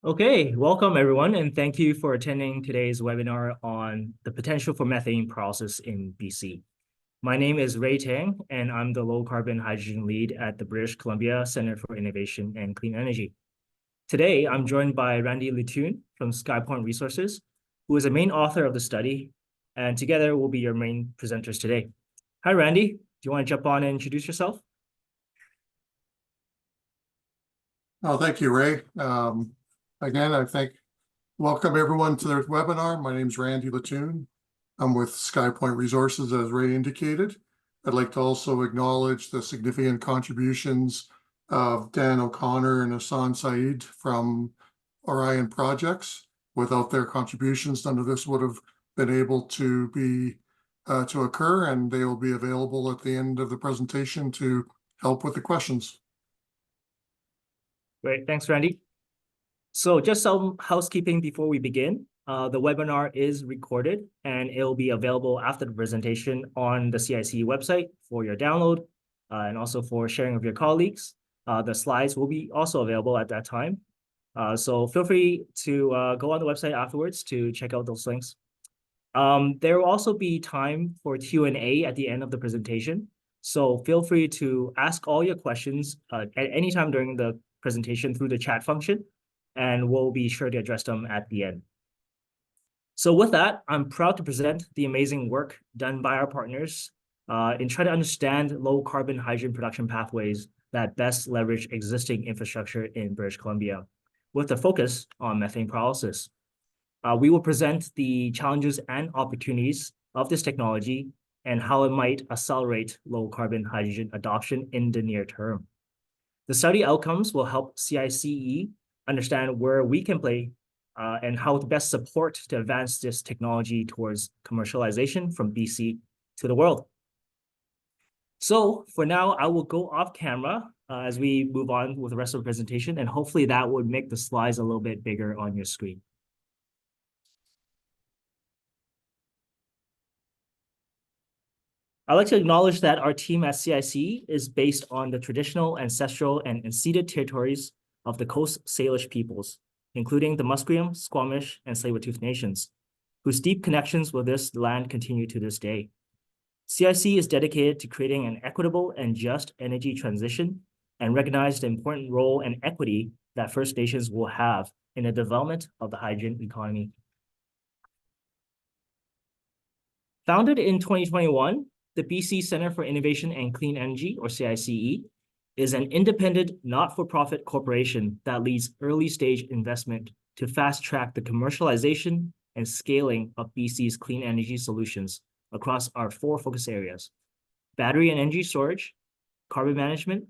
Okay, welcome everyone, and thank you for attending today's webinar on the potential for methane pyrolysis in BC. My name is Ray Tang, and I'm the low carbon hydrogen lead at the British Columbia Center for Innovation and Clean Energy. Today, I'm joined by Randy Latoon from SkyPoint Resources, who is the main author of the study, and together we'll be your main presenters today. Hi, Randy. Do you want to jump on and introduce yourself? Oh, thank you, Ray. Again, welcome everyone to the webinar. My name is Randy Latoon. I'm with SkyPoint Resources, as Ray indicated. I'd like to also acknowledge the significant contributions of Dan O'Connor and Hassan Saeed from Orion Projects. Without their contributions, none of this would have been able to occur, and they will be available at the end of the presentation to help with the questions. Great, thanks, Randy. So just some housekeeping before we begin. The webinar is recorded and it will be available after the presentation on the CICE website for your download and also for sharing with your colleagues. The slides will be also available at that time. So feel free to go on the website afterwards to check out those links. There will also be time for Q&A at the end of the presentation. So feel free to ask all your questions at any time during the presentation through the chat function, and we'll be sure to address them at the end. So with that, I'm proud to present the amazing work done by our partners in trying to understand low carbon hydrogen production pathways that best leverage existing infrastructure in British Columbia, with a focus on methane pyrolysis. We will present the challenges and opportunities of this technology and how it might accelerate low carbon hydrogen adoption in the near term. The study outcomes will help CICE understand where we can play and how to best support to advance this technology towards commercialization from BC to the world. So for now, I will go off camera as we move on with the rest of the presentation, and hopefully that would make the slides a little bit bigger on your screen. I'd like to acknowledge that our team at CICE is based on the traditional, ancestral, and unceded territories of the Coast Salish peoples, including the Musqueam, Squamish, and Tsleil-Waututh nations, whose deep connections with this land continue to this day. CICE is dedicated to creating an equitable and just energy transition and recognize the important role and equity that First Nations will have in the development of the hydrogen economy. Founded in 2021, the BC Center for Innovation and Clean Energy, or CICE, is an independent, not-for-profit corporation that leads early-stage investment to fast-track the commercialization and scaling of BC's clean energy solutions across our 4 focus areas: battery and energy storage, carbon management,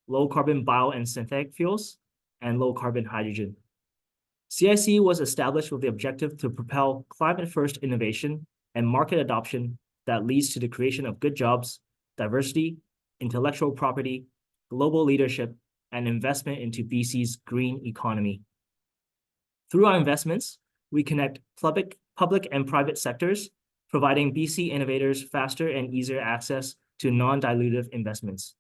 low-carbon bio and synthetic fuels, and low-carbon hydrogen. CICE was established with the objective to propel climate-first innovation and market adoption that leads to the creation of good jobs, diversity, intellectual property, global leadership, and investment into BC's green economy. Through our investments, we connect public and private sectors, providing BC innovators faster and easier access to non-dilutive investments.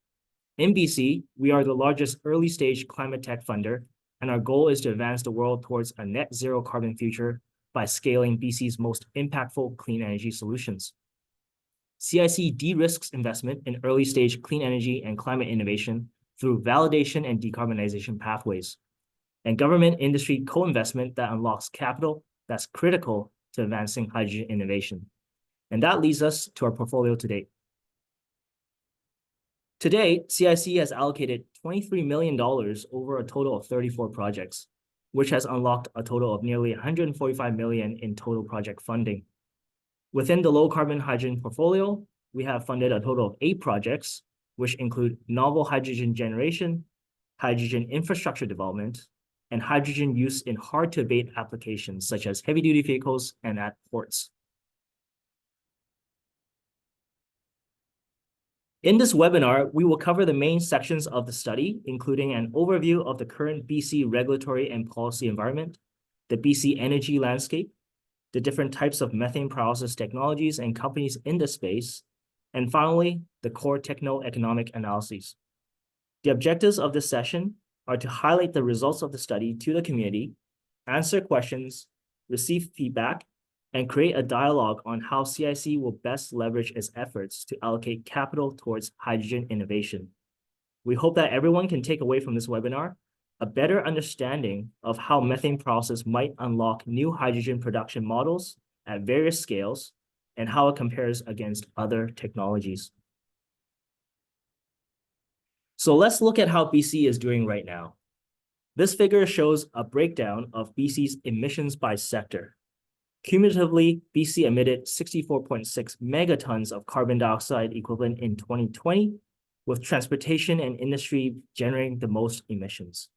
In BC, we are the largest early-stage climate tech funder, and our goal is to advance the world towards a net zero carbon future by scaling BC's most impactful clean energy solutions. CICE de-risks investment in early-stage clean energy and climate innovation through validation and decarbonization pathways, and government-industry co-investment that unlocks capital that's critical to advancing hydrogen innovation. And that leads us to our portfolio to date. To date, CICE has allocated $23 million over a total of 34 projects, which has unlocked a total of nearly $145 million in total project funding. Within the low-carbon hydrogen portfolio, we have funded a total of 8 projects, which include novel hydrogen generation, hydrogen infrastructure development, and hydrogen use in hard-to-abate applications such as heavy-duty vehicles and at ports. In this webinar, we will cover the main sections of the study, including an overview of the current BC regulatory and policy environment, the BC energy landscape, the different types of methane pyrolysis technologies and companies in the space, and finally, the core techno-economic analyses. The objectives of this session are to highlight the results of the study to the community answer questions, receive feedback, and create a dialogue on how CIC will best leverage its efforts to allocate capital towards hydrogen innovation. We hope that everyone can take away from this webinar a better understanding of how methane pyrolysis might unlock new hydrogen production models at various scales and how it compares against other technologies. So let's look at how BC is doing right now. This figure shows a breakdown of BC's emissions by sector. Cumulatively, BC emitted 64.6 megatons of carbon dioxide equivalent in 2020, with transportation and industry generating the most emissions.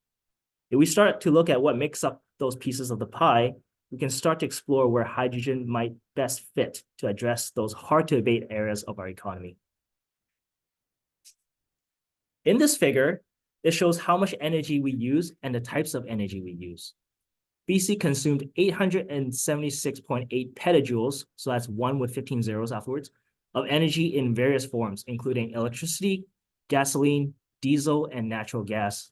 If we start to look at what makes up those pieces of the pie, we can start to explore where hydrogen might best fit to address those hard-to-abate areas of our economy. In this figure, it shows how much energy we use and the types of energy we use. BC consumed 876.8 petajoules, so that's 1 with 15 zeros afterwards, of energy in various forms, including electricity, gasoline, diesel, and natural gas.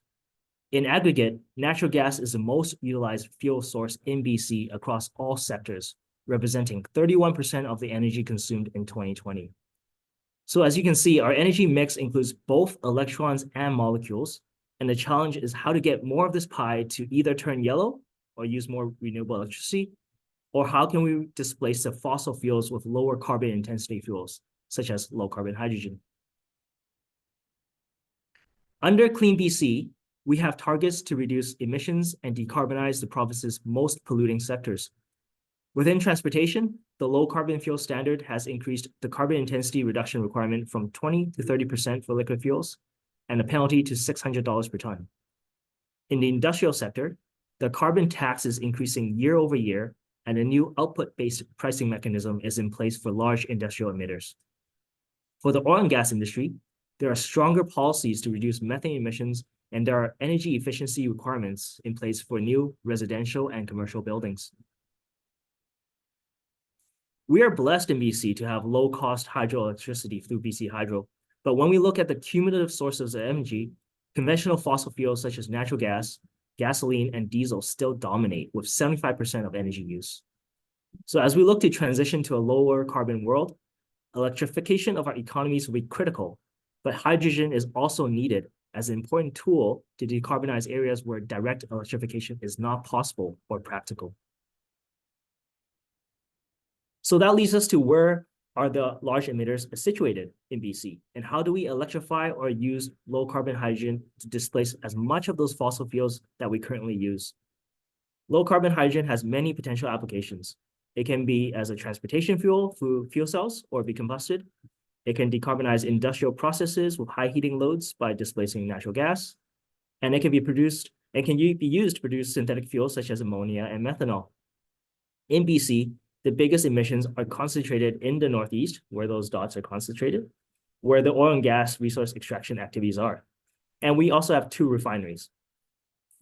In aggregate, natural gas is the most utilized fuel source in BC across all sectors, representing 31% of the energy consumed in 2020. So as you can see, our energy mix includes both electrons and molecules, and the challenge is how to get more of this pie to either turn yellow or use more renewable electricity, or how can we displace the fossil fuels with lower carbon intensity fuels, such as low carbon hydrogen. Under Clean BC, we have targets to reduce emissions and decarbonize the province's most polluting sectors. Within transportation, the low carbon fuel standard has increased the carbon intensity reduction requirement from 20 to 30% for liquid fuels and a penalty to $600 per ton. In the industrial sector, the carbon tax is increasing year over year, and a new output-based pricing mechanism is in place for large industrial emitters. For the oil and gas industry, there are stronger policies to reduce methane emissions, and there are energy efficiency requirements in place for new residential and commercial buildings. We are blessed in BC to have low-cost hydroelectricity through BC Hydro, but when we look at the cumulative sources of energy, conventional fossil fuels such as natural gas, gasoline, and diesel still dominate with 75% of energy use. So as we look to transition to a lower carbon world, electrification of our economies will be critical, but hydrogen is also needed as an important tool to decarbonize areas where direct electrification is not possible or practical. So that leads us to where are the large emitters situated in BC, and how do we electrify or use low carbon hydrogen to displace as much of those fossil fuels that we currently use? Low carbon hydrogen has many potential applications. It can be as a transportation fuel through fuel cells or be combusted. It can decarbonize industrial processes with high heating loads by displacing natural gas. And it can be used to produce synthetic fuels such as ammonia and methanol. In BC, the biggest emissions are concentrated in the Northeast, where those dots are concentrated, where the oil and gas resource extraction activities are. And we also have 2 refineries.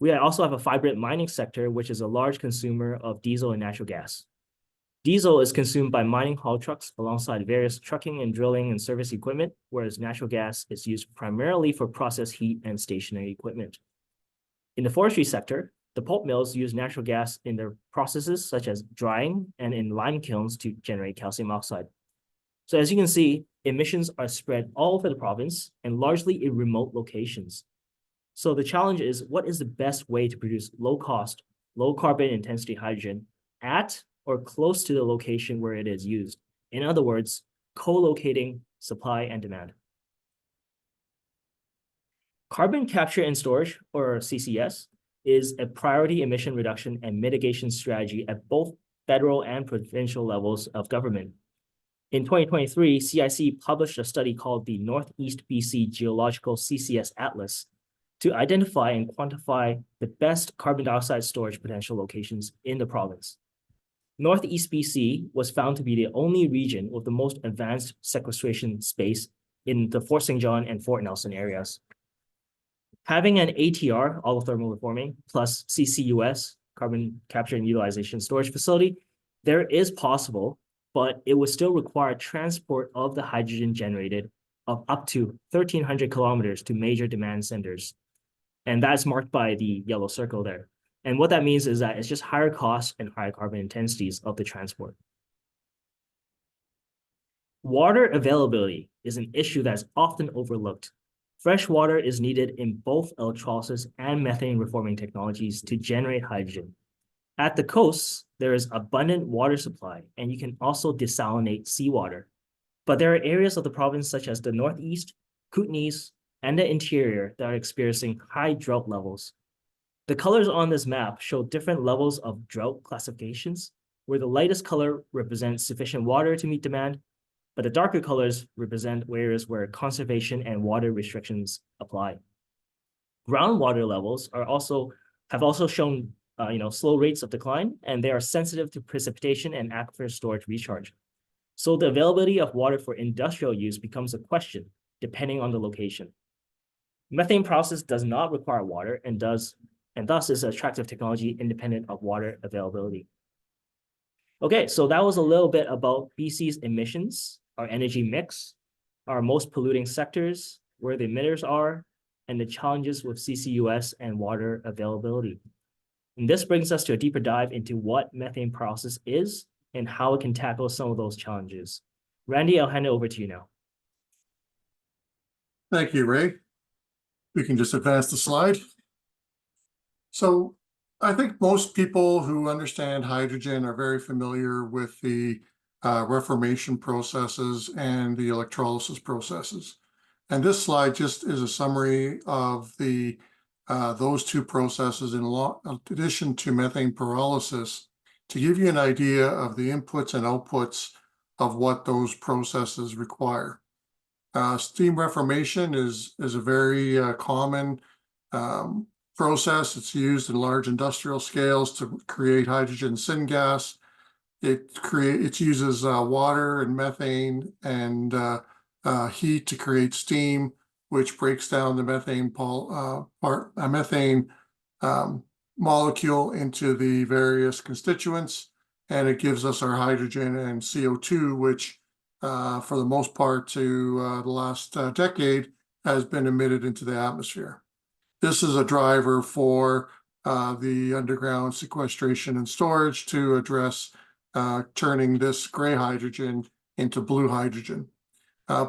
We also have a vibrant mining sector, which is a large consumer of diesel and natural gas. Diesel is consumed by mining haul trucks alongside various trucking and drilling and service equipment, whereas natural gas is used primarily for process heat and stationary equipment. In the forestry sector, the pulp mills use natural gas in their processes, such as drying and in lime kilns to generate calcium oxide. So as you can see, emissions are spread all over the province and largely in remote locations. So the challenge is, what is the best way to produce low-cost, low-carbon intensity hydrogen at or close to the location where it is used? In other words, co-locating supply and demand. Carbon capture and storage, or CCS, is a priority emission reduction and mitigation strategy at both federal and provincial levels of government. In 2023, CICE published a study called the Northeast BC Geological CCS Atlas to identify and quantify the best carbon dioxide storage potential locations in the province. Northeast BC was found to be the only region with the most advanced sequestration space in the Fort St. John and Fort Nelson areas. Having an ATR, allothermal reforming, plus CCUS, carbon capture and utilization storage facility, there is possible, but it would still require transport of the hydrogen generated of up to 1,300 kilometers to major demand centers. And that's marked by the yellow circle there. And what that means is that it's just higher costs and higher carbon intensities of the transport. Water availability is an issue that's often overlooked. Fresh water is needed in both electrolysis and methane reforming technologies to generate hydrogen. At the coasts, there is abundant water supply, and you can also desalinate seawater. But there are areas of the province such as the Northeast, Kootenays, and the interior that are experiencing high drought levels. The colors on this map show different levels of drought classifications, where the lightest color represents sufficient water to meet demand, but the darker colors represent areas where conservation and water restrictions apply. Groundwater levels have also shown slow rates of decline, and they are sensitive to precipitation and aquifer storage recharge. So the availability of water for industrial use becomes a question, depending on the location. Methane process does not require water and thus is an attractive technology independent of water availability. Okay, so that was a little bit about BC's emissions, our energy mix, our most polluting sectors, where the emitters are, and the challenges with CCUS and water availability. And this brings us to a deeper dive into what methane pyrolysis is and how it can tackle some of those challenges. Randy, I'll hand it over to you now. Thank you, Ray. We can just advance the slide. So I think most people who understand hydrogen are very familiar with the reformation processes and the electrolysis processes. And this slide just is a summary of those two processes in addition to methane pyrolysis to give you an idea of the inputs and outputs of what those processes require. Steam reformation is a very common process. It's used in large industrial scales to create hydrogen syngas. It uses water and methane and heat to create steam, which breaks down the methane molecule into the various constituents, and it gives us our hydrogen and CO2, which for the most part to the last decade has been emitted into the atmosphere. This is a driver for the underground sequestration and storage to address turning this gray hydrogen into blue hydrogen.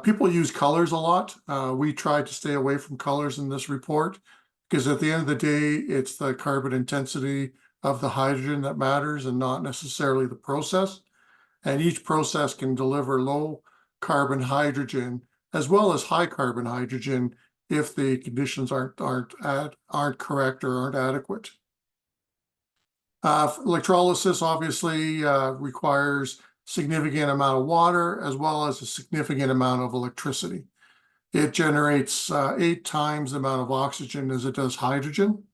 People use colors a lot. We try to stay away from colors in this report because at the end of the day, it's the carbon intensity of the hydrogen that matters and not necessarily the process. And each process can deliver low carbon hydrogen as well as high carbon hydrogen if the conditions aren't correct or aren't adequate. Electrolysis obviously requires significant amount of water as well as a significant amount of electricity. It generates 8 times the amount of oxygen as it does hydrogen.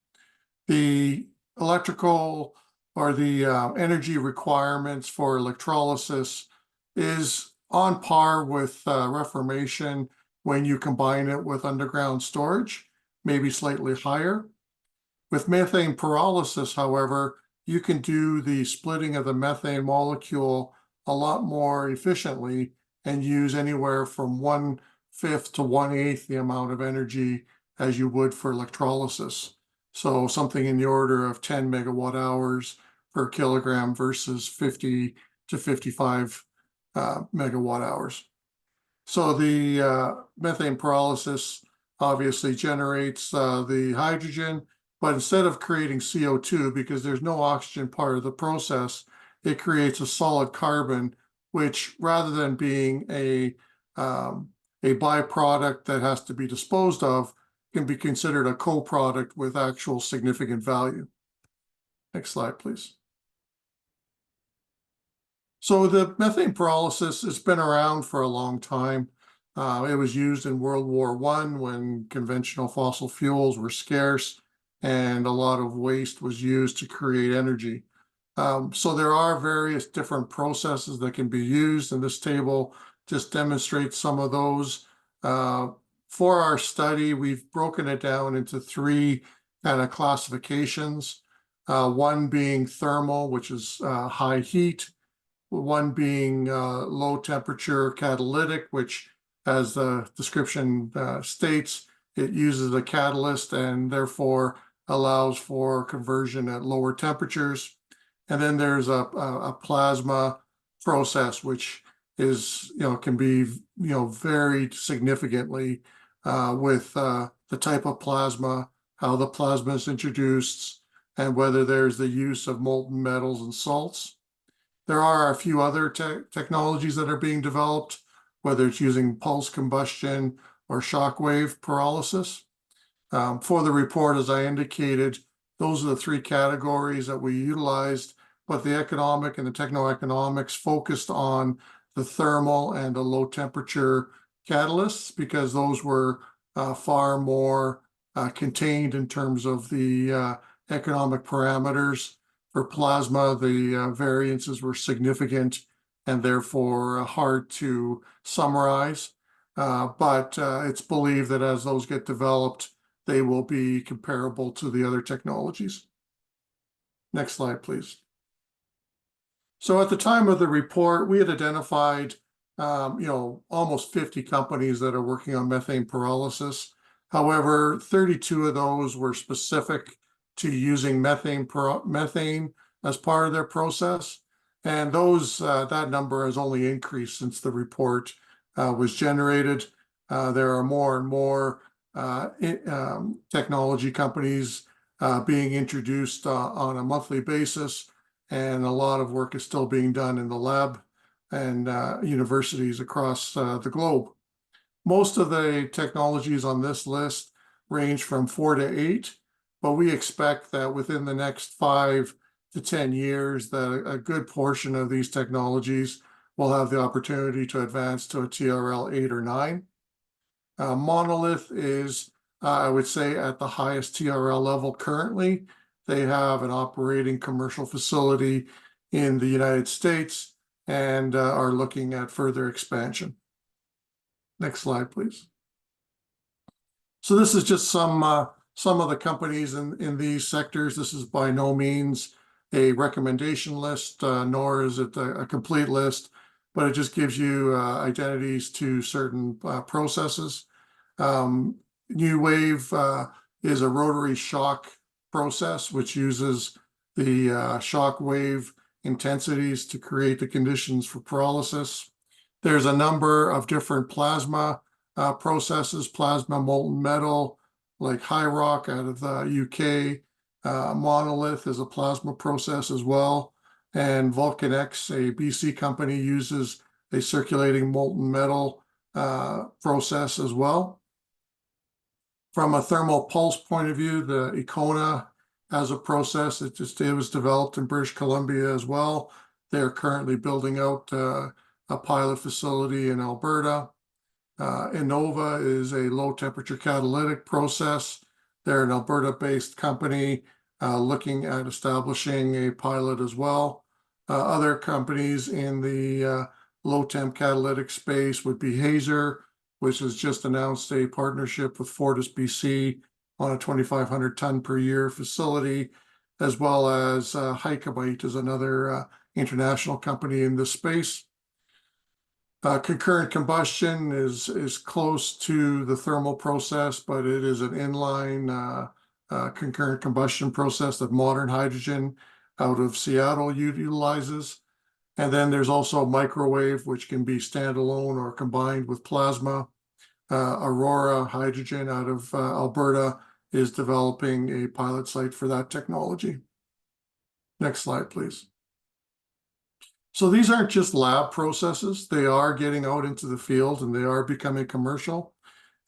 The electrical or the energy requirements for electrolysis is on par with reformation when you combine it with underground storage, maybe slightly higher. With methane pyrolysis, however, you can do the splitting of the methane molecule a lot more efficiently and use anywhere from 1/5 to 1/8 the amount of energy as you would for electrolysis. So something in the order of 10 megawatt hours per kilogram versus 50 to 55 megawatt hours. So the methane pyrolysis obviously generates the hydrogen, but instead of creating CO2, because there's no oxygen part of the process, it creates a solid carbon, which rather than being a byproduct that has to be disposed of, can be considered a co-product with actual significant value. Next slide, please. So the methane pyrolysis has been around for a long time. It was used in World War I when conventional fossil fuels were scarce and a lot of waste was used to create energy. So there are various different processes that can be used, and this table just demonstrates some of those. For our study, we've broken it down into 3 kind of classifications. One being thermal, which is high heat. One being low temperature catalytic, which, as the description states, it uses a catalyst and therefore allows for conversion at lower temperatures. And then there's a plasma process, which is, can be, varied significantly with the type of plasma, how the plasma is introduced, and whether there's the use of molten metals and salts. There are a few other technologies that are being developed, whether it's using pulse combustion or shockwave pyrolysis. For the report, as I indicated, those are the three categories that we utilized, but the economic and the techno-economics focused on the thermal and the low temperature catalysts, because those were far more contained in terms of the economic parameters. For plasma, the variances were significant and therefore hard to summarize. But it's believed that as those get developed, they will be comparable to the other technologies. Next slide, please. So at the time of the report, we had identified, almost 50 companies that are working on methane pyrolysis. However, 32 of those were specific to using methane as part of their process. And that number has only increased since the report was generated. There are more and more technology companies being introduced on a monthly basis, and a lot of work is still being done in the lab and universities across the globe. Most of the technologies on this list range from 4 to 8, but we expect that within the next 5 to 10 years, that a good portion of these technologies will have the opportunity to advance to a TRL 8 or 9. Monolith is, I would say, at the highest TRL level currently. They have an operating commercial facility in the United States and are looking at further expansion. Next slide, please. So this is just some of the companies in these sectors. This is by no means a recommendation list, nor is it a complete list, but it just gives you identities to certain processes. New Wave is a rotary shock process, which uses the shock wave intensities to create the conditions for pyrolysis. There's a number of different plasma processes, plasma molten metal, like High Rock out of the UK. Monolith is a plasma process as well. And Vulcanex, a BC company, uses a circulating molten metal process as well. From a thermal pulse point of view, the Econa has a process. It was developed in British Columbia as well. They're currently building out a pilot facility in Alberta. Innova is a low temperature catalytic process. They're an Alberta-based company looking at establishing a pilot as well. Other companies in the low temp catalytic space would be Hazer, which has just announced a partnership with FortisBC on a 2,500 ton per year facility, as well as Hycobite is another international company in this space. Concurrent combustion is close to the thermal process, but it is an inline concurrent combustion process that Modern Hydrogen out of Seattle utilizes. And then there's also microwave, which can be standalone or combined with plasma. Aurora Hydrogen out of Alberta is developing a pilot site for that technology. Next slide, please. So these aren't just lab processes. They are getting out into the field and they are becoming commercial.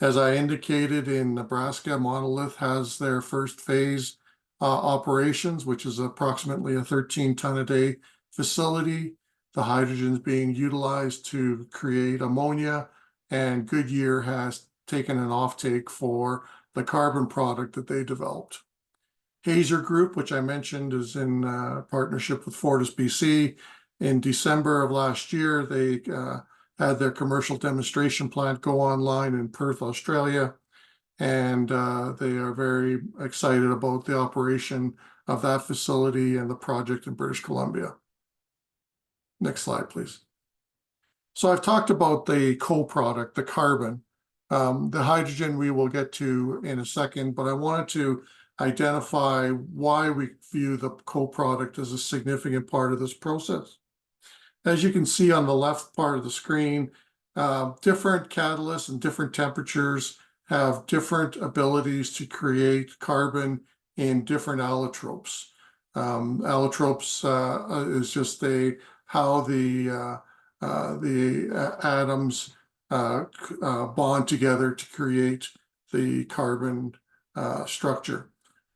As I indicated, in Nebraska, Monolith has their first phase operations, which is approximately a 13 ton a day facility. The hydrogen is being utilized to create ammonia, and Goodyear has taken an offtake for the carbon product that they developed. Hazer Group, which I mentioned, is in partnership with FortisBC. In December of last year, they had their commercial demonstration plant go online in Perth, Australia, and they are very excited about the operation of that facility and the project in British Columbia. Next slide, please. So I've talked about the co-product, the carbon. The hydrogen we will get to in a second, but I wanted to identify why we view the co-product as a significant part of this process. As you can see on the left part of the screen, different catalysts and different temperatures have different abilities to create carbon in different allotropes. Allotropes is just how the atoms bond together to create the carbon structure.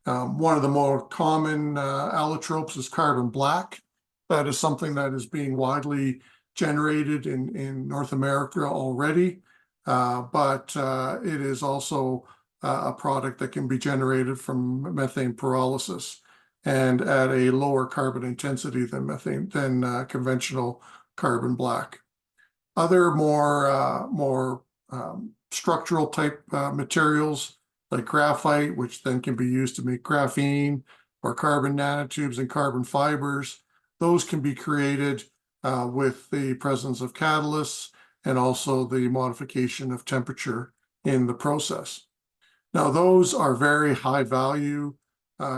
One of the more common allotropes is carbon black. That is something that is being widely generated in North America already, but it is also a product that can be generated from methane pyrolysis and at a lower carbon intensity than conventional carbon black. Other more structural type materials like graphite, which then can be used to make graphene, or carbon nanotubes and carbon fibers, those can be created with the presence of catalysts and also the modification of temperature in the process. Now, those are very high value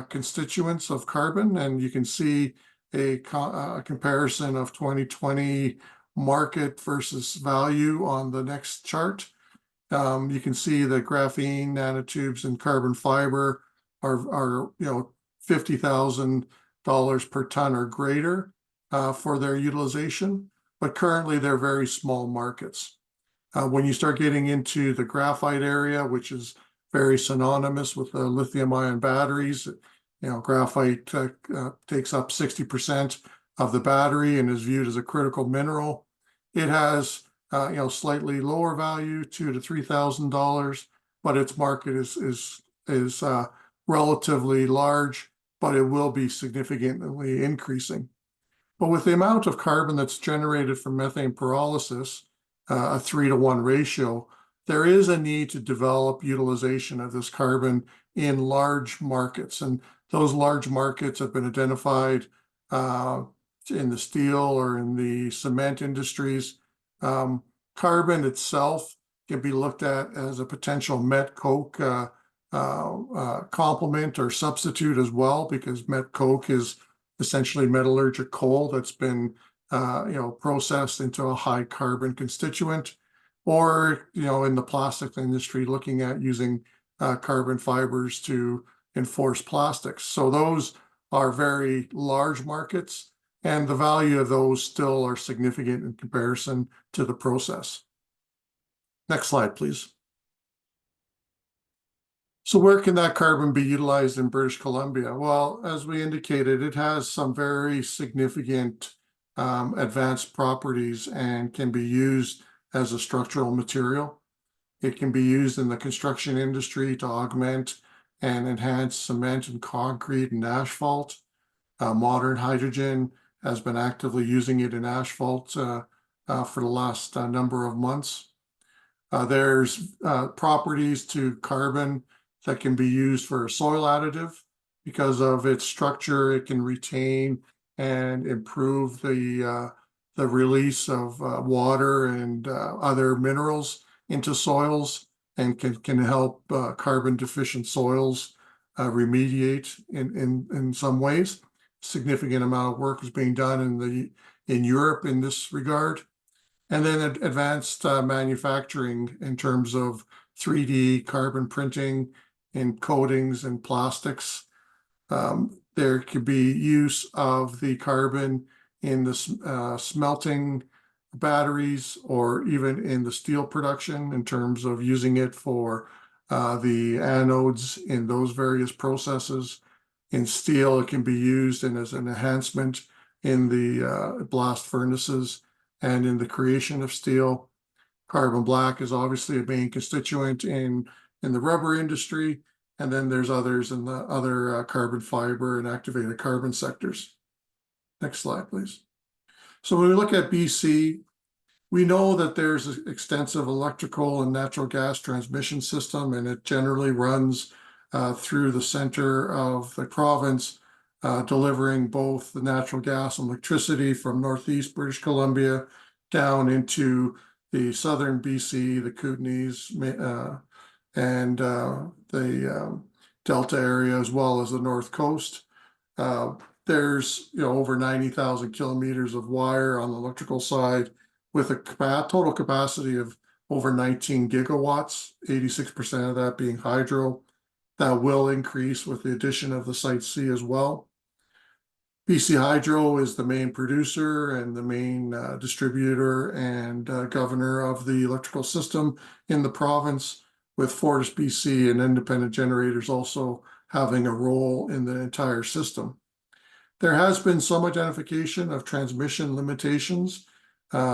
constituents of carbon, and you can see a comparison of 2020 market versus value on the next chart. You can see that graphene nanotubes and carbon fiber are $50,000 per ton or greater for their utilization, but currently they're very small markets. When you start getting into the graphite area, which is very synonymous with the lithium-ion batteries, graphite takes up 60% of the battery and is viewed as a critical mineral. It has slightly lower value, $2,000 to $3,000, but its market is relatively large, but it will be significantly increasing. But with the amount of carbon that's generated from methane pyrolysis, a 3-to-1 ratio, there is a need to develop utilization of this carbon in large markets. And those large markets have been identified in the steel or in the cement industries. Carbon itself can be looked at as a potential met coke complement or substitute as well, because met coke is essentially metallurgic coal that's been processed into a high carbon constituent, or in the plastic industry looking at using carbon fibers to enforce plastics. So those are very large markets, and the value of those still are significant in comparison to the process. Next slide, please. So where can that carbon be utilized in British Columbia? Well, as we indicated, it has some very significant advanced properties and can be used as a structural material. It can be used in the construction industry to augment and enhance cement and concrete and asphalt. Modern hydrogen has been actively using it in asphalt for the last number of months. There's properties to carbon that can be used for a soil additive. Because of its structure, it can retain and improve the release of water and other minerals into soils, and can help carbon deficient soils remediate in some ways. Significant amount of work is being done in Europe in this regard. And then advanced manufacturing in terms of 3D carbon printing in coatings and plastics. There could be use of the carbon in the smelting batteries, or even in the steel production in terms of using it for the anodes in those various processes. In steel, it can be used as an enhancement in the blast furnaces and in the creation of steel. Carbon black is obviously a main constituent in the rubber industry, and then there's others in the other carbon fiber and activated carbon sectors. Next slide, please. So when we look at BC, we know that there's an extensive electrical and natural gas transmission system, and it generally runs through the center of the province, delivering both the natural gas and electricity from northeast British Columbia down into the southern BC, the Kootenays, and the Delta area as well as the North Coast. There's over 90,000 kilometers of wire on the electrical side with a total capacity of over 19 gigawatts, 86% of that being hydro. That will increase with the addition of the Site C as well. BC Hydro is the main producer and the main distributor and governor of the electrical system in the province, with Fortis BC and independent generators also having a role in the entire system. There has been some identification of transmission limitations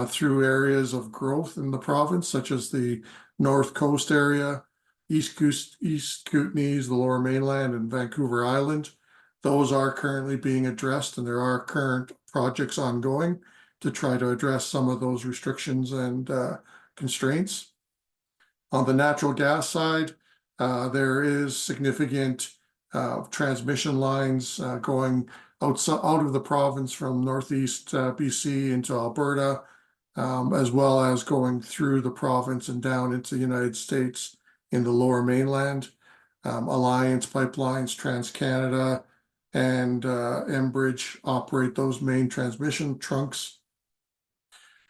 through areas of growth in the province, such as the North Coast area, East Kootenays, the Lower Mainland, and Vancouver Island. Those are currently being addressed, and there are current projects ongoing to try to address some of those restrictions and constraints. On the natural gas side, there is significant transmission lines going out of the province from northeast BC into Alberta, as well as going through the province and down into the United States in the Lower Mainland. Alliance Pipelines, TransCanada, and Enbridge operate those main transmission trunks.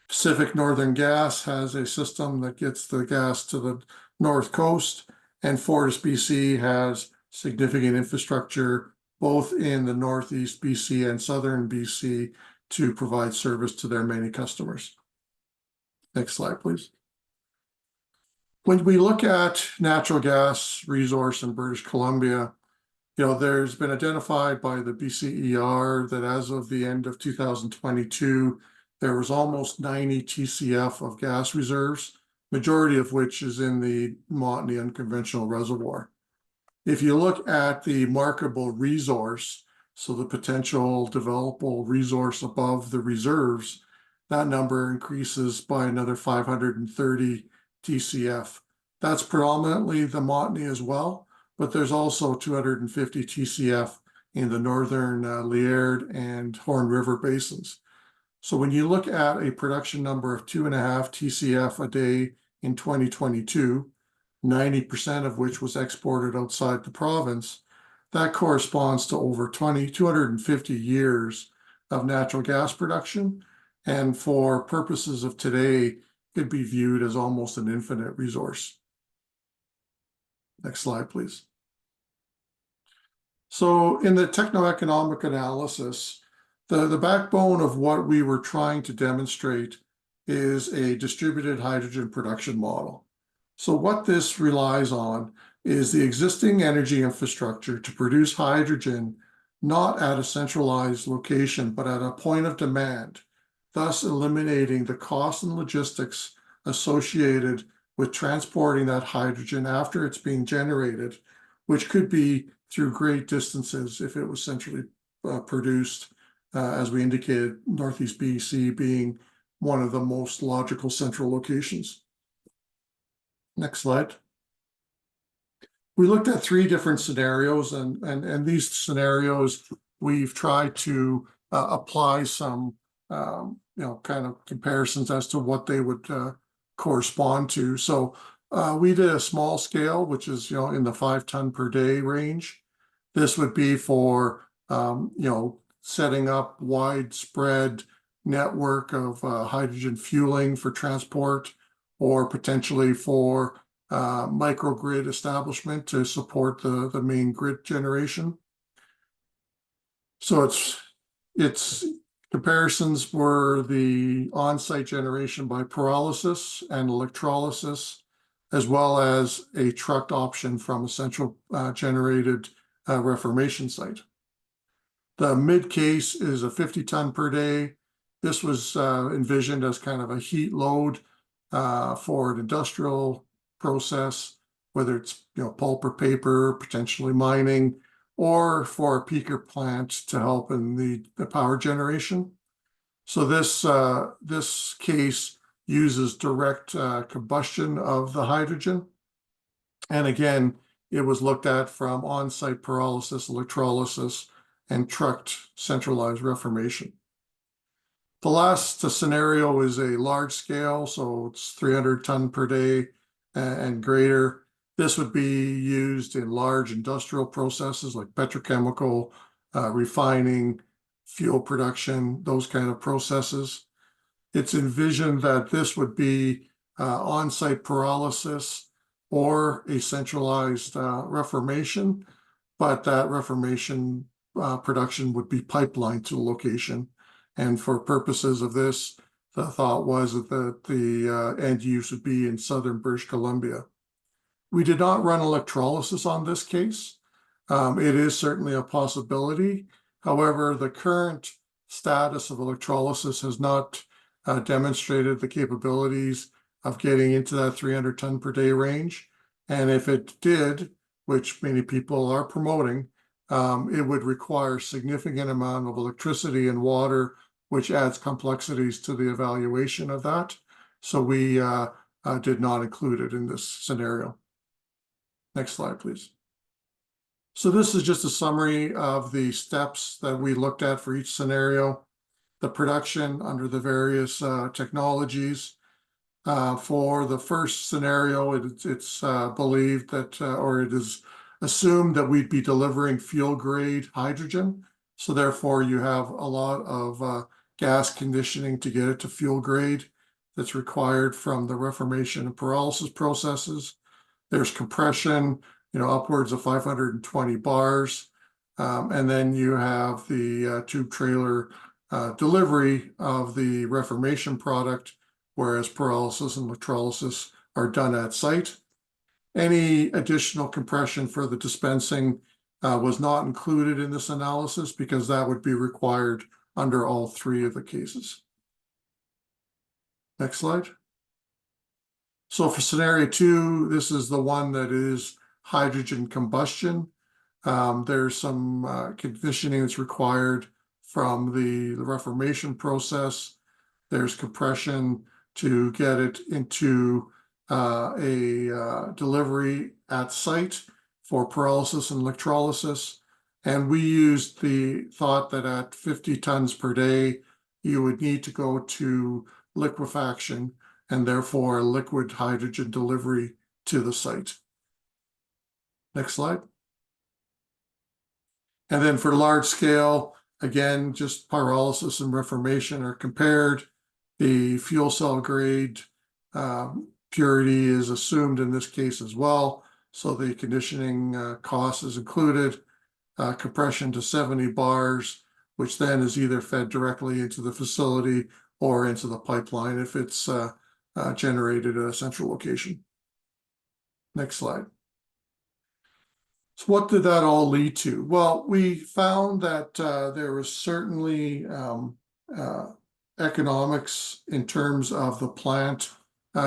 Pacific Northern Gas has a system that gets the gas to the North Coast, and Fortis BC has significant infrastructure both in the Northeast BC and Southern BC to provide service to their many customers. Next slide, please. When we look at natural gas resource in British Columbia, there's been identified by the BCER that as of the end of 2022, there was almost 90 TCF of gas reserves, majority of which is in the Montney unconventional reservoir. If you look at the marketable resource, so the potential developable resource above the reserves, that number increases by another 530 TCF. That's predominantly the Montney as well, but there's also 250 TCF in the northern Liard and Horn River basins. So when you look at a production number of 2.5 TCF a day in 2022, 90% of which was exported outside the province, that corresponds to over 250 years of natural gas production, and for purposes of today, could be viewed as almost an infinite resource. Next slide, please. So in the techno-economic analysis, the backbone of what we were trying to demonstrate is a distributed hydrogen production model. So what this relies on is the existing energy infrastructure to produce hydrogen, not at a centralized location, but at a point of demand, thus eliminating the cost and logistics associated with transporting that hydrogen after it's being generated, which could be through great distances if it was centrally produced, as we indicated, Northeast BC being one of the most logical central locations. Next slide. We looked at 3 different scenarios, and these scenarios we've tried to apply some kind of comparisons as to what they would correspond to. So we did a small scale, which is in the 5 ton per day range. This would be for setting up widespread network of hydrogen fueling for transport, or potentially for microgrid establishment to support the main grid generation. So its comparisons were the on-site generation by pyrolysis and electrolysis, as well as a trucked option from a central generated reformation site. The mid case is a 50 ton per day. This was envisioned as kind of a heat load for an industrial process, whether it's pulp or paper, potentially mining, or for a peaker plant to help in the power generation. So this case uses direct combustion of the hydrogen. And again, it was looked at from on-site pyrolysis, electrolysis, and trucked centralized reformation. The last scenario is a large scale, so it's 300 ton per day and greater. This would be used in large industrial processes like petrochemical, refining, fuel production, those kind of processes. It's envisioned that this would be on-site pyrolysis or a centralized reformation, but that reformation production would be pipelined to a location. And for purposes of this, the thought was that the end use would be in southern British Columbia. We did not run electrolysis on this case. It is certainly a possibility. However, the current status of electrolysis has not demonstrated the capabilities of getting into that 300 ton per day range. And if it did, which many people are promoting, it would require significant amount of electricity and water, which adds complexities to the evaluation of that. So we did not include it in this scenario. Next slide, please. So this is just a summary of the steps that we looked at for each scenario, the production under the various technologies. For the first scenario, it's believed that, or it is assumed that we'd be delivering fuel grade hydrogen. So therefore you have a lot of gas conditioning to get it to fuel grade that's required from the reformation and pyrolysis processes. There's compression, upwards of 520 bars. And then you have the tube trailer delivery of the reformation product, whereas pyrolysis and electrolysis are done at site. Any additional compression for the dispensing was not included in this analysis because that would be required under all three of the cases. Next slide. So for scenario 2, this is the one that is hydrogen combustion. There's some conditioning that's required from the reformation process. There's compression to get it into a delivery at site for pyrolysis and electrolysis. And we used the thought that at 50 tons per day, you would need to go to liquefaction and therefore liquid hydrogen delivery to the site. Next slide. And then for large scale, again, just pyrolysis and reformation are compared. The fuel cell grade purity is assumed in this case as well. So the conditioning cost is included. Compression to 70 bars, which then is either fed directly into the facility or into the pipeline if it's generated at a central location. Next slide. So what did that all lead to? Well, we found that there was certainly economics in terms of the plant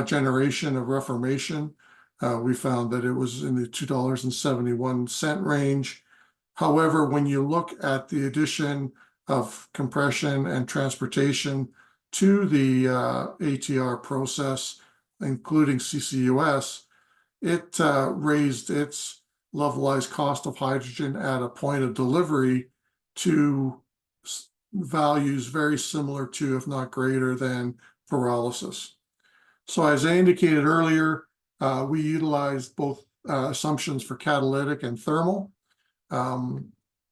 generation of reformation. We found that it was in the $2.71 range. However, when you look at the addition of compression and transportation to the ATR process, including CCUS, it raised its levelized cost of hydrogen at a point of delivery to values very similar to, if not greater than, pyrolysis. So as I indicated earlier, we utilized both assumptions for catalytic and thermal.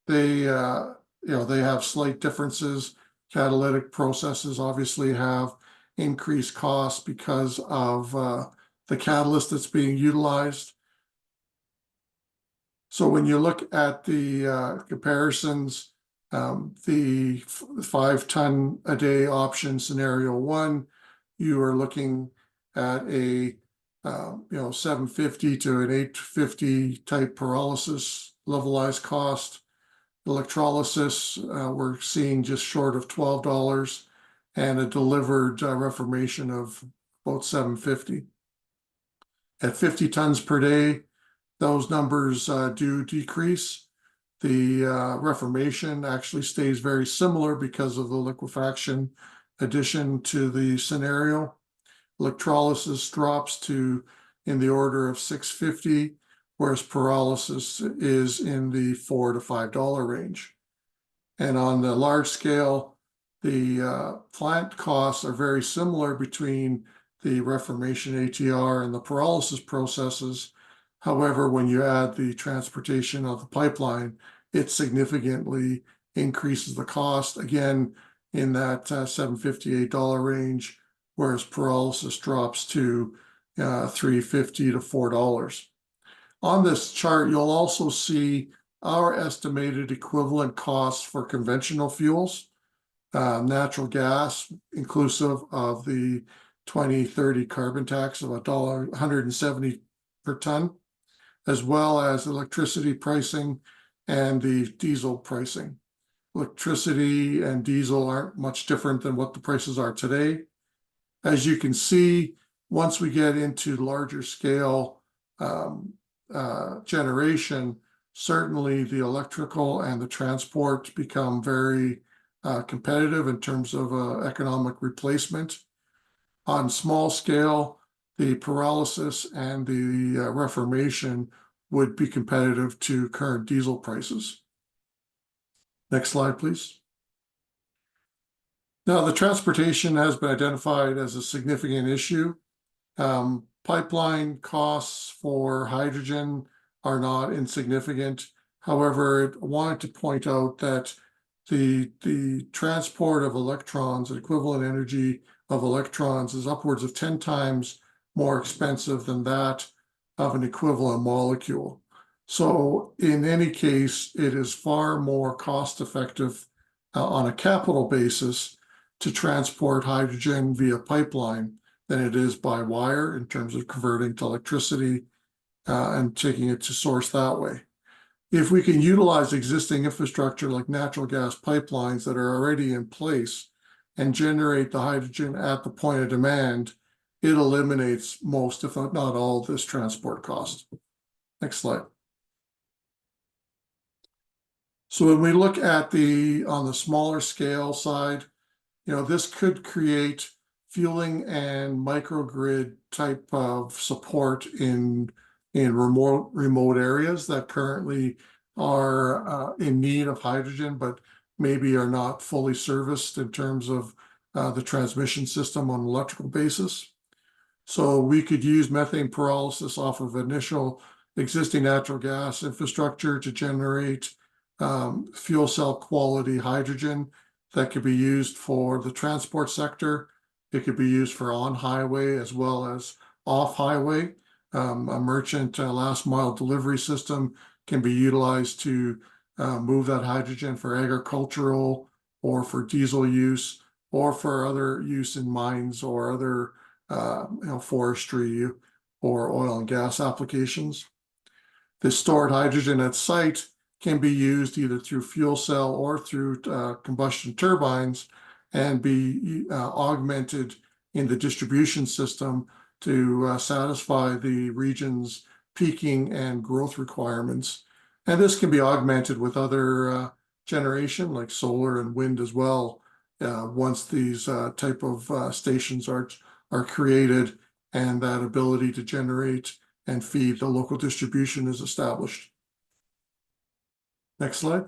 They have slight differences. Catalytic processes obviously have increased costs because of the catalyst that's being utilized. So when you look at the comparisons, the 5 ton a day option scenario 1, you are looking at a 750 to an 850 type pyrolysis levelized cost. Electrolysis, we're seeing just short of $12 and a delivered reformation of about 750. At 50 tons per day, those numbers do decrease. The reformation actually stays very similar because of the liquefaction addition to the scenario. Electrolysis drops to in the order of 650, whereas pyrolysis is in the $4 to $5 range. And on the large scale, the plant costs are very similar between the reformation ATR and the pyrolysis processes. However, when you add the transportation of the pipeline, it significantly increases the cost, again, in that $7.58 range, whereas pyrolysis drops to $3.50 to $4. On this chart, you'll also see our estimated equivalent costs for conventional fuels, natural gas, inclusive of the 2030 carbon tax of $170 per ton, as well as electricity pricing and the diesel pricing. Electricity and diesel aren't much different than what the prices are today. As you can see, once we get into larger scale generation, certainly the electrical and the transport become very competitive in terms of economic replacement. On small scale, the pyrolysis and the reformation would be competitive to current diesel prices. Next slide, please. Now, the transportation has been identified as a significant issue. Pipeline costs for hydrogen are not insignificant. However, I wanted to point out that the transport of electrons, the equivalent energy of electrons, is upwards of 10 times more expensive than that of an equivalent molecule. So in any case, it is far more cost effective on a capital basis to transport hydrogen via pipeline than it is by wire in terms of converting to electricity and taking it to source that way. If we can utilize existing infrastructure like natural gas pipelines that are already in place and generate the hydrogen at the point of demand, it eliminates most, if not all, of this transport cost. Next slide. So when we look at on the smaller scale side, this could create fueling and microgrid type of support in remote areas that currently are in need of hydrogen, but maybe are not fully serviced in terms of the transmission system on an electrical basis. So we could use methane pyrolysis off of initial existing natural gas infrastructure to generate fuel cell quality hydrogen that could be used for the transport sector. It could be used for on-highway as well as off-highway. A merchant last mile delivery system can be utilized to move that hydrogen for agricultural or for diesel use or for other use in mines or other forestry or oil and gas applications. The stored hydrogen at site can be used either through fuel cell or through combustion turbines and be augmented in the distribution system to satisfy the region's peaking and growth requirements. And this can be augmented with other generation like solar and wind as well, once these type of stations are created and that ability to generate and feed the local distribution is established. Next slide.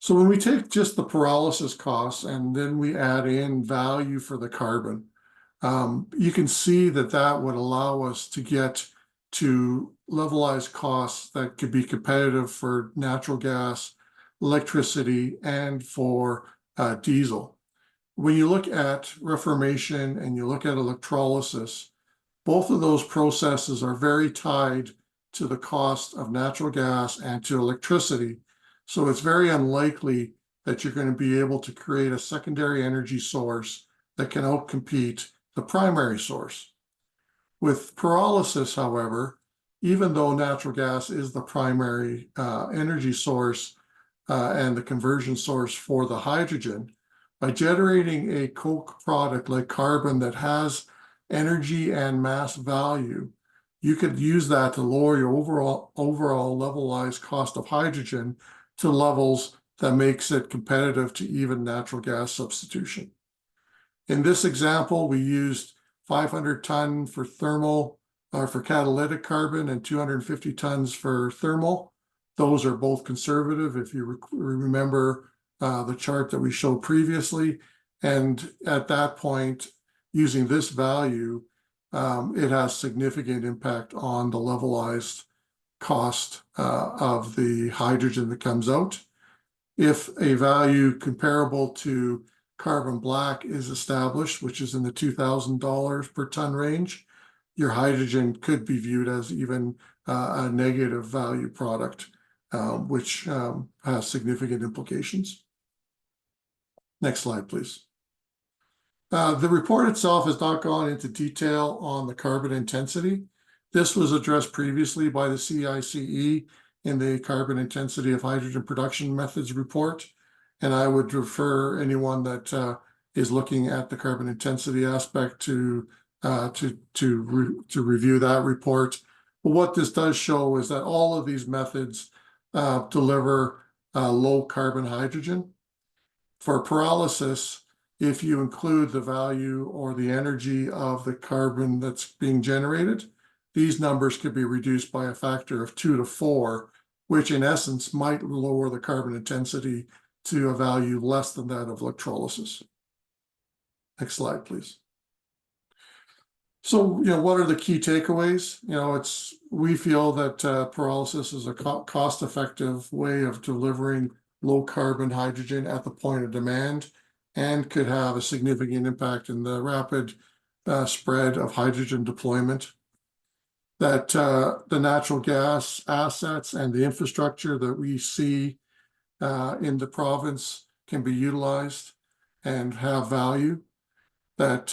So when we take just the pyrolysis costs and then we add in value for the carbon, you can see that would allow us to get to levelized costs that could be competitive for natural gas, electricity, and for diesel. When you look at reformation and you look at electrolysis, both of those processes are very tied to the cost of natural gas and to electricity. So it's very unlikely that you're going to be able to create a secondary energy source that can outcompete the primary source. With pyrolysis, however, even though natural gas is the primary energy source and the conversion source for the hydrogen, by generating a co-product like carbon that has energy and mass value, you could use that to lower your overall levelized cost of hydrogen to levels that makes it competitive to even natural gas substitution. In this example, we used 500 ton for thermal for catalytic carbon and 250 tons for thermal. Those are both conservative, if you remember the chart that we showed previously. And at that point, using this value, it has significant impact on the levelized cost of the hydrogen that comes out. If a value comparable to carbon black is established, which is in the $2,000 per ton range, your hydrogen could be viewed as even a negative value product, which has significant implications. Next slide, please. The report itself has not gone into detail on the carbon intensity. This was addressed previously by the CICE in the Carbon Intensity of Hydrogen Production Methods report, and I would refer anyone that is looking at the carbon intensity aspect to review that report. But what this does show is that all of these methods deliver low carbon hydrogen. For pyrolysis, if you include the value or the energy of the carbon that's being generated, these numbers could be reduced by a factor of 2 to 4, which in essence might lower the carbon intensity to a value less than that of electrolysis. Next slide, please. So, what are the key takeaways? We feel that pyrolysis is a cost-effective way of delivering low carbon hydrogen at the point of demand, and could have a significant impact in the rapid spread of hydrogen deployment. That the natural gas assets and the infrastructure that we see in the province can be utilized and have value. That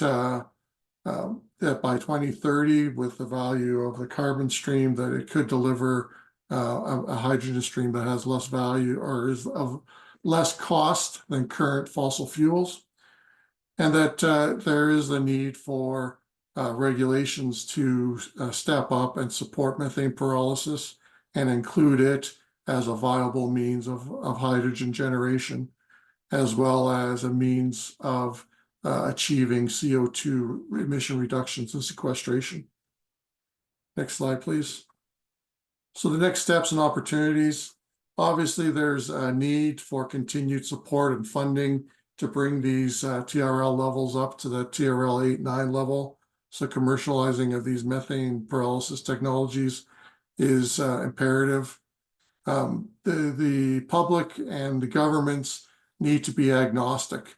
by 2030, with the value of the carbon stream, that it could deliver a hydrogen stream that has less value or is of less cost than current fossil fuels, and that there is a need for regulations to step up and support methane pyrolysis and include it as a viable means of hydrogen generation, as well as a means of achieving CO2 emission reductions and sequestration. Next slide, please. So the next steps and opportunities. Obviously, there's a need for continued support and funding to bring these TRL levels up to the TRL 8-9 level. So commercializing of these methane pyrolysis technologies is imperative. The public and the governments need to be agnostic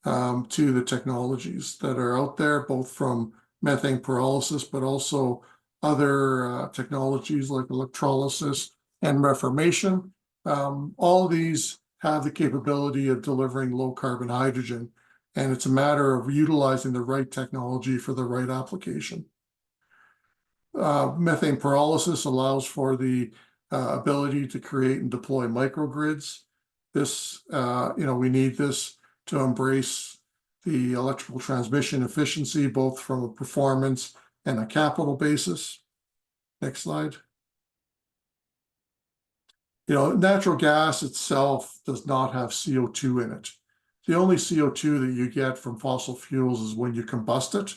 to the technologies that are out there, both from methane pyrolysis, but also other technologies like electrolysis and reformation. All of these have the capability of delivering low carbon hydrogen, and it's a matter of utilizing the right technology for the right application. Methane pyrolysis allows for the ability to create and deploy microgrids. This, we need this to embrace the electrical transmission efficiency, both from a performance and a capital basis. Next slide. Natural gas itself does not have CO2 in it. The only CO2 that you get from fossil fuels is when you combust it.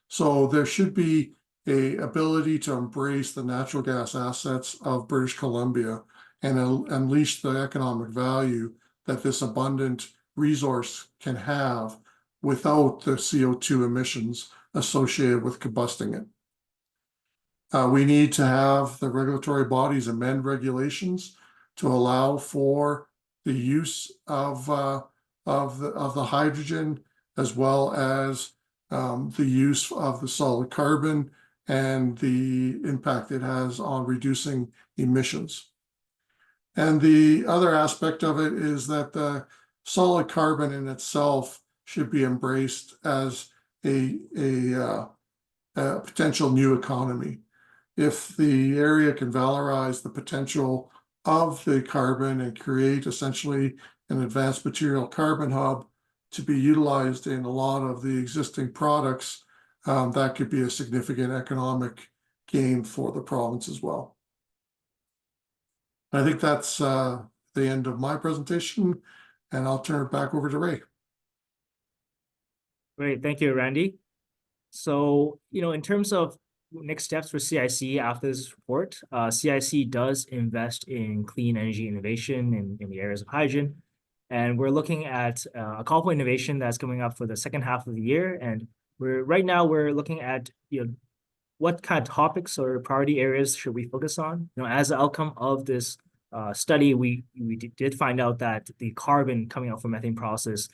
So there should be a ability to embrace the natural gas assets of British Columbia and unleash the economic value that this abundant resource can have without the CO2 emissions associated with combusting it. We need to have the regulatory bodies amend regulations to allow for the use of the hydrogen, as well as the use of the solid carbon and the impact it has on reducing emissions. And the other aspect of it is that the solid carbon in itself should be embraced as a potential new economy. If the area can valorize the potential of the carbon and create essentially an advanced material carbon hub to be utilized in a lot of the existing products, that could be a significant economic gain for the province as well. I think that's the end of my presentation, and I'll turn it back over to Ray. Great, thank you, Randy. So, in terms of next steps for CICE after this report, CICE does invest in clean energy innovation in the areas of hydrogen. And we're looking at a call for innovation that's coming up for the second half of the year. And right now we're looking at, what kind of topics or priority areas should we focus on? As an outcome of this study, we did find out that the carbon coming out from methane process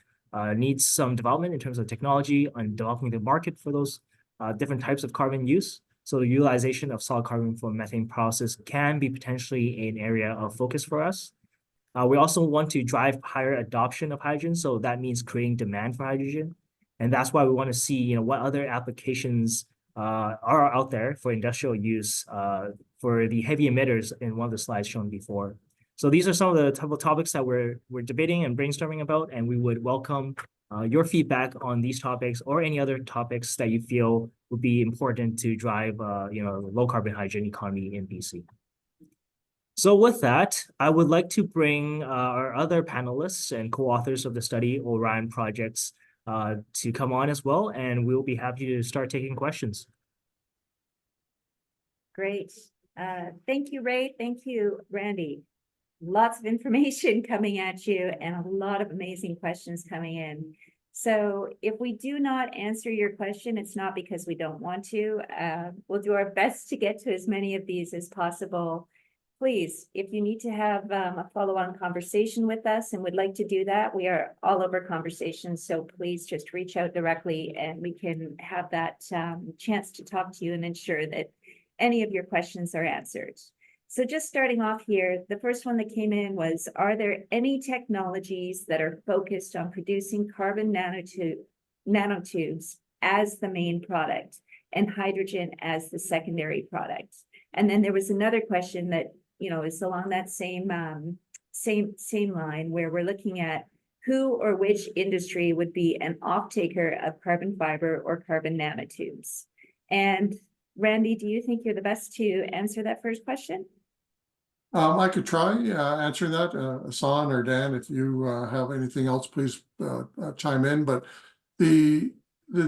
needs some development in terms of technology and developing the market for those different types of carbon use. So the utilization of solid carbon from methane process can be potentially an area of focus for us. We also want to drive higher adoption of hydrogen, so that means creating demand for hydrogen. And that's why we want to see, what other applications are out there for industrial use for the heavy emitters in one of the slides shown before. So these are some of the type of topics that we're debating and brainstorming about, and we would welcome your feedback on these topics or any other topics that you feel would be important to drive, low carbon hydrogen economy in BC. So with that, I would like to bring our other panelists and co-authors of the study, Orion Projects, to come on as well, and we'll be happy to start taking questions. Great. Thank you, Ray. Thank you, Randy. Lots of information coming at you and a lot of amazing questions coming in. So if we do not answer your question, it's not because we don't want to. We'll do our best to get to as many of these as possible. Please, if you need to have a follow-on conversation with us and would like to do that, we are all over conversations. So please just reach out directly and we can have that chance to talk to you and ensure that any of your questions are answered. So just starting off here, the first one that came in was, are there any technologies that are focused on producing carbon nanotubes as the main product and hydrogen as the secondary product? And then there was another question that, is along that same line, where we're looking at who or which industry would be an off-taker of carbon fiber or carbon nanotubes. And Randy, do you think you're the best to answer that first question? I could try answering that. Hassan or Dan, if you have anything else, please chime in. But the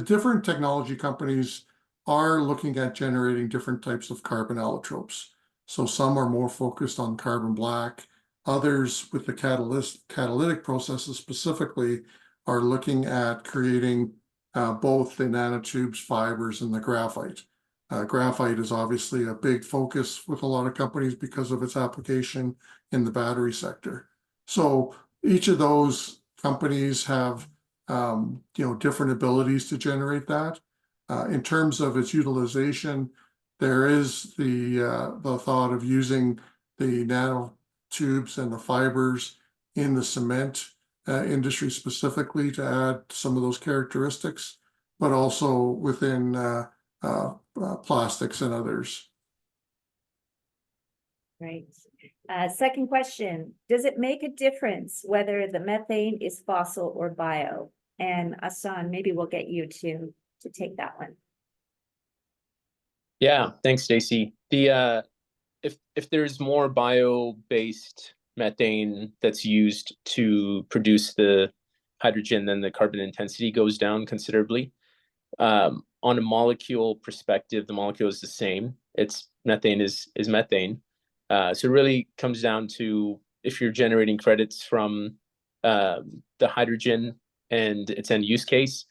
different technology companies are looking at generating different types of carbon allotropes. So some are more focused on carbon black. Others, with the catalytic processes specifically, are looking at creating both the nanotubes, fibers, and the graphite. Graphite is obviously a big focus with a lot of companies because of its application in the battery sector. So each of those companies have different abilities to generate that. In terms of its utilization, there is the thought of using the nanotubes and the fibers in the cement industry specifically to add some of those characteristics, but also within plastics and others. Right. Second question, does it make a difference whether the methane is fossil or bio? And Hassan, maybe we'll get you to take that one. Yeah, thanks, Stacey. The if there's more bio-based methane that's used to produce the hydrogen, then the carbon intensity goes down considerably. On a molecule perspective, the molecule is the same. It's methane is methane. So it really comes down to if you're generating credits from the hydrogen and its end use case.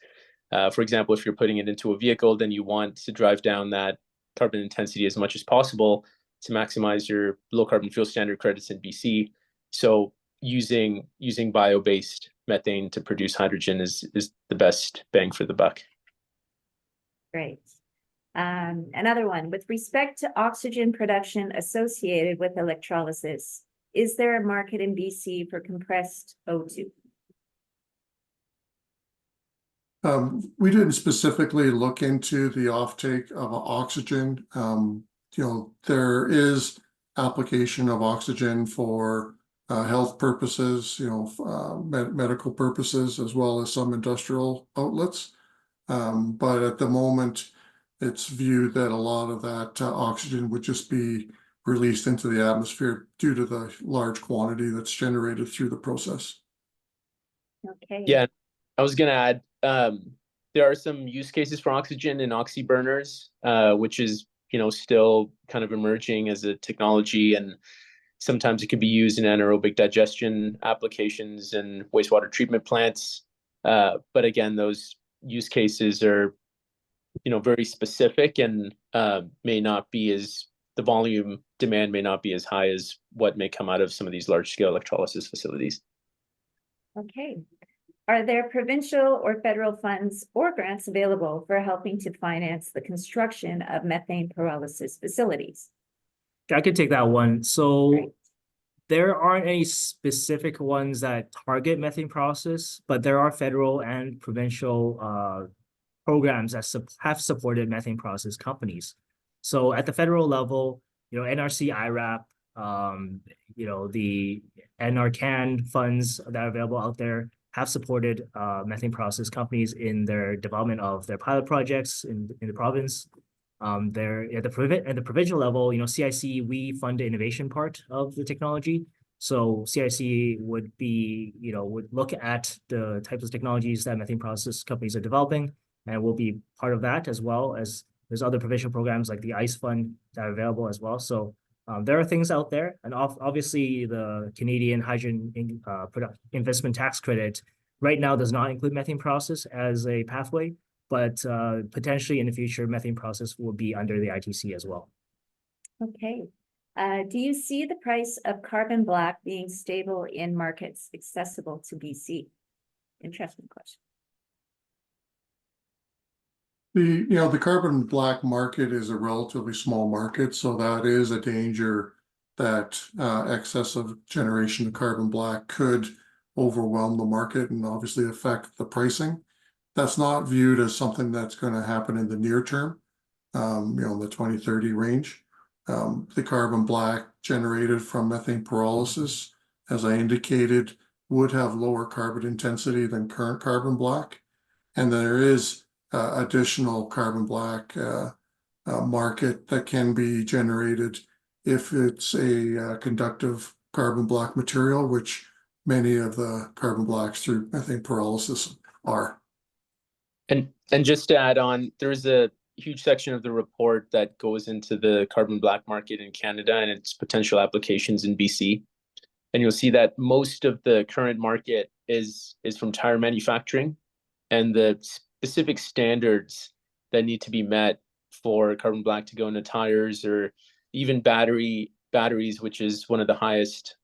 For example, if you're putting it into a vehicle, then you want to drive down that carbon intensity as much as possible to maximize your low carbon fuel standard credits in BC. So using bio-based methane to produce hydrogen is the best bang for the buck. Great. Another one, with respect to oxygen production associated with electrolysis, is there a market in BC for compressed O2? We didn't specifically look into the offtake of oxygen. There is application of oxygen for health purposes, medical purposes, as well as some industrial outlets. But at the moment, it's viewed that a lot of that oxygen would just be released into the atmosphere due to the large quantity that's generated through the process. Okay. Yeah, I was going to add, there are some use cases for oxygen in oxy burners, which is, still kind of emerging as a technology, and sometimes it could be used in anaerobic digestion applications and wastewater treatment plants. But again, those use cases are very specific and may not be as the volume demand may not be as high as what may come out of some of these large scale electrolysis facilities. Okay. Are there provincial or federal funds or grants available for helping to finance the construction of methane pyrolysis facilities? I could take that one. So Great. there aren't any specific ones that target methane pyrolysis, but there are federal and provincial programs that have supported methane pyrolysis companies. So at the federal level, NRC IRAP, the NRCan funds that are available out there have supported methane pyrolysis companies in their development of their pilot projects in the province. There at the provincial level, CICE, we fund the innovation part of the technology. So CICE would look at the types of technologies that methane pyrolysis companies are developing, and we'll be part of that, as well as there's other provincial programs like the ICE fund that are available as well. So there are things out there, and obviously the Canadian Hydrogen Investment Tax Credit right now does not include methane pyrolysis as a pathway, but potentially in the future, methane pyrolysis will be under the ITC as well. Okay. Do you see the price of carbon black being stable in markets accessible to BC? Interesting question. The carbon black market is a relatively small market, so that is a danger that excessive generation of carbon black could overwhelm the market and obviously affect the pricing. That's not viewed as something that's going to happen in the near term, in the 2030 range. The carbon black generated from methane pyrolysis, as I indicated, would have lower carbon intensity than current carbon black. And there is additional carbon black market that can be generated if it's a conductive carbon black material, which many of the carbon blacks through methane pyrolysis are. And just to add on, there's a huge section of the report that goes into the carbon black market in Canada and its potential applications in BC. And you'll see that most of the current market is from tire manufacturing, and the specific standards that need to be met for carbon black to go into tires, or even batteries, which is one of the highest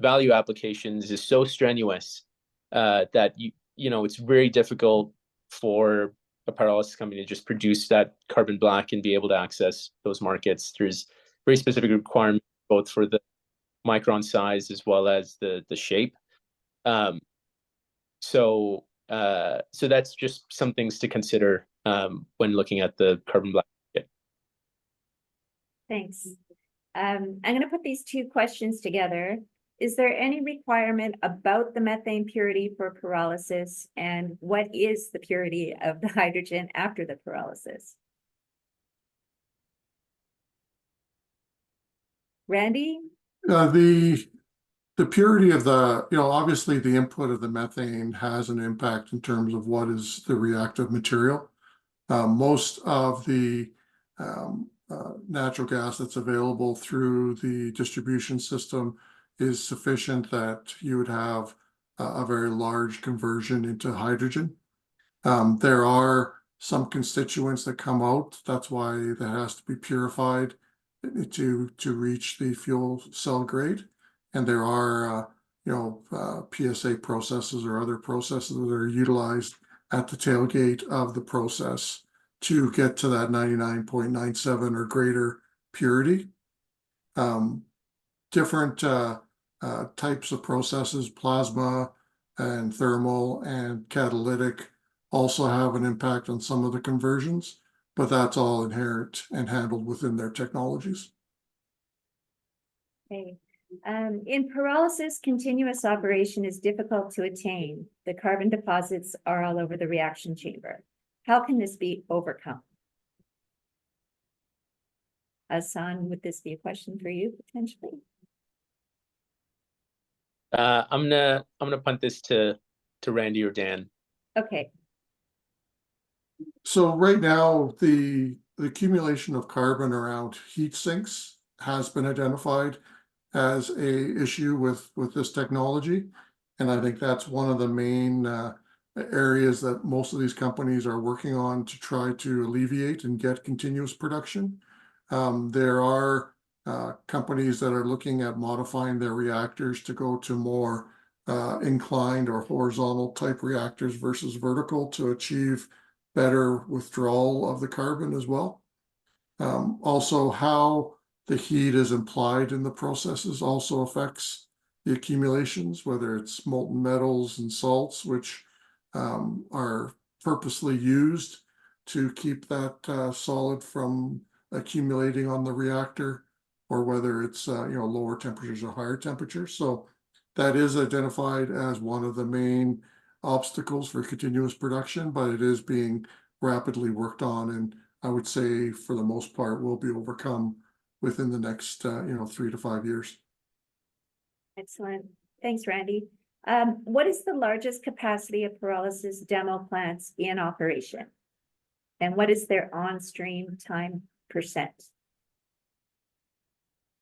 value applications, is so strenuous that it's very difficult for a pyrolysis company to just produce that carbon black and be able to access those markets. There's very specific requirements both for the micron size as well as the shape. So that's just some things to consider when looking at the carbon black market. Thanks. I'm going to put these two questions together. Is there any requirement about the methane purity for pyrolysis, and what is the purity of the hydrogen after the pyrolysis? Randy? The purity of obviously the input of the methane has an impact in terms of what is the reactive material. Most of the natural gas that's available through the distribution system is sufficient that you would have a very large conversion into hydrogen. There are some constituents that come out. That's why that has to be purified to reach the fuel cell grade. And there are PSA processes or other processes that are utilized at the tailgate of the process to get to that 99.97 or greater purity. Different types of processes, plasma and thermal and catalytic, also have an impact on some of the conversions, but that's all inherent and handled within their technologies. Okay. In pyrolysis, continuous operation is difficult to attain. The carbon deposits are all over the reaction chamber. How can this be overcome? Hassan, would this be a question for you potentially? I'm gonna punt this to Randy or Dan. Okay. So right now, the accumulation of carbon around heat sinks has been identified as a issue with this technology, and I think that's one of the main areas that most of these companies are working on to try to alleviate and get continuous production. There are companies that are looking at modifying their reactors to go to more inclined or horizontal type reactors versus vertical to achieve better withdrawal of the carbon as well. Also, how the heat is implied in the processes also affects the accumulations, whether it's molten metals and salts, which are purposely used to keep that solid from accumulating on the reactor, or whether it's lower temperatures or higher temperatures. So that is identified as one of the main obstacles for continuous production, but it is being rapidly worked on, and I would say for the most part will be overcome within the next 3 to 5 years. Excellent. Thanks, Randy. What is the largest capacity of pyrolysis demo plants in operation? And what is their on-stream time %?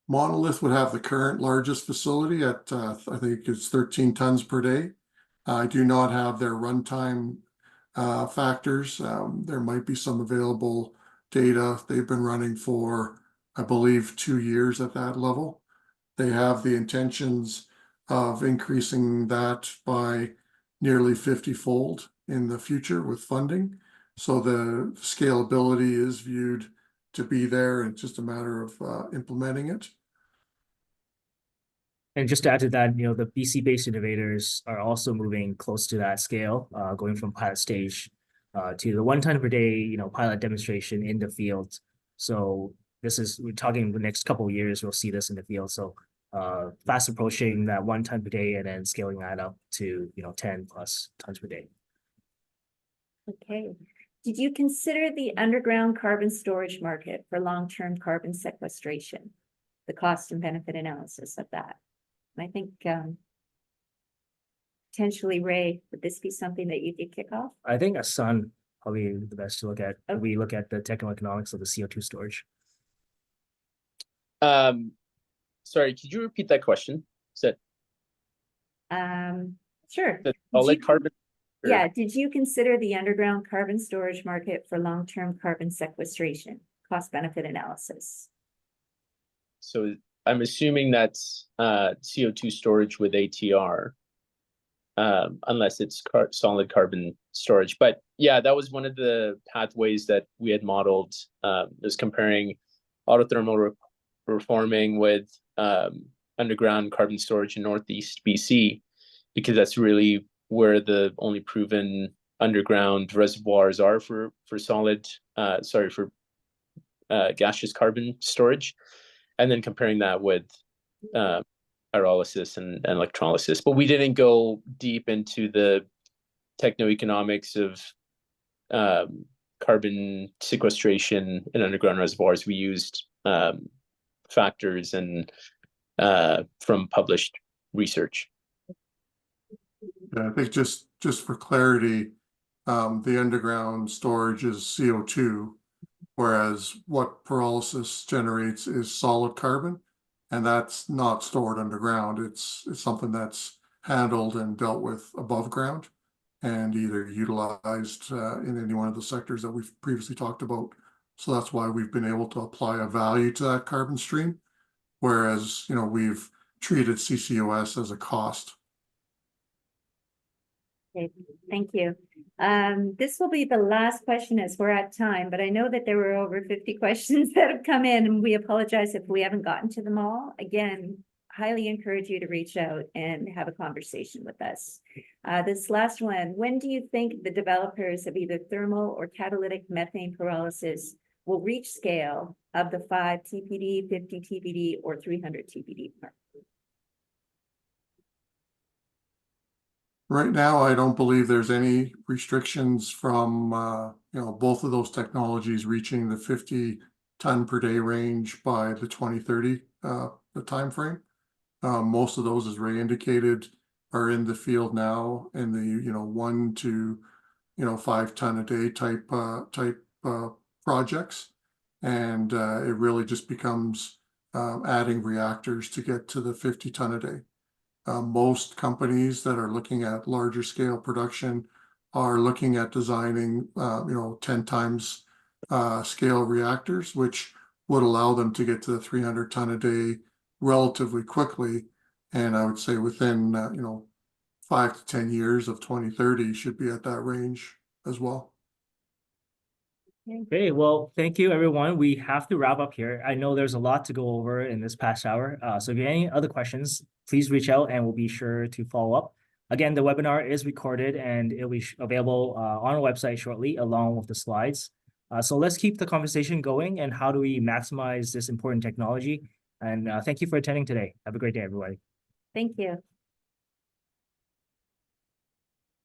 Monolith would have the current largest facility at I think it's 13 tons per day. I do not have their runtime factors. There might be some available data. They've been running for, I believe, 2 years at that level. They have the intentions of increasing that by nearly 50-fold in the future with funding. So the scalability is viewed to be there, and it's just a matter of implementing it. And just to add to that, the BC-based innovators are also moving close to that scale, going from pilot stage to the 1 ton per day, pilot demonstration in the field. So we're talking the next couple of years, we'll see this in the field. So fast approaching that 1 ton per day and then scaling that up to, 10 plus tons per day. Okay. Did you consider the underground carbon storage market for long-term carbon sequestration? The cost and benefit analysis of that? And I think potentially, Ray, would this be something that you could kick off? I think Asan probably the best to look at. Okay. We look at the technical economics of the CO2 storage. Sorry, could you repeat that question? Is that sure. The solid carbon? Yeah, did you consider the underground carbon storage market for long-term carbon sequestration, cost benefit analysis? So I'm assuming that's CO2 storage with ATR, unless it's solid carbon storage. But yeah, that was one of the pathways that we had modeled, is comparing autothermal reforming with underground carbon storage in Northeast BC, because that's really where the only proven underground reservoirs are for gaseous carbon storage, and then comparing that with pyrolysis and electrolysis. But we didn't go deep into the techno-economics of carbon sequestration in underground reservoirs. We used factors and from published research. Yeah, I think just for clarity, the underground storage is CO2, whereas what pyrolysis generates is solid carbon, and that's not stored underground. It's something that's handled and dealt with above ground and either utilized in any one of the sectors that we've previously talked about. So that's why we've been able to apply a value to that carbon stream, whereas we've treated CCUS as a cost. Okay, thank you. This will be the last question as we're at time, but I know that there were over 50 questions that have come in, and we apologize if we haven't gotten to them all. Again, highly encourage you to reach out and have a conversation with us. This last one, when do you think the developers of either thermal or catalytic methane pyrolysis will reach scale of the 5 TPD, 50 TPD, or 300 TPD mark? Right now, I don't believe there's any restrictions from both of those technologies reaching the 50 ton per day range by the 2030 the time frame. Most of those, as Ray indicated, are in the field now in the 1 to 5 ton a day type projects, and it really just becomes adding reactors to get to the 50 ton a day. Most companies that are looking at larger scale production are looking at designing, 10 times scale reactors, which would allow them to get to the 300 ton a day relatively quickly. And I would say within, 5 to 10 years of 2030 should be at that range as well. Okay, well, thank you, everyone. We have to wrap up here. I know there's a lot to go over in this past hour. So if you have any other questions, please reach out and we'll be sure to follow up. Again, the webinar is recorded and it'll be available on our website shortly along with the slides. So let's keep the conversation going and how do we maximize this important technology? And thank you for attending today. Have a great day, everybody. Thank you.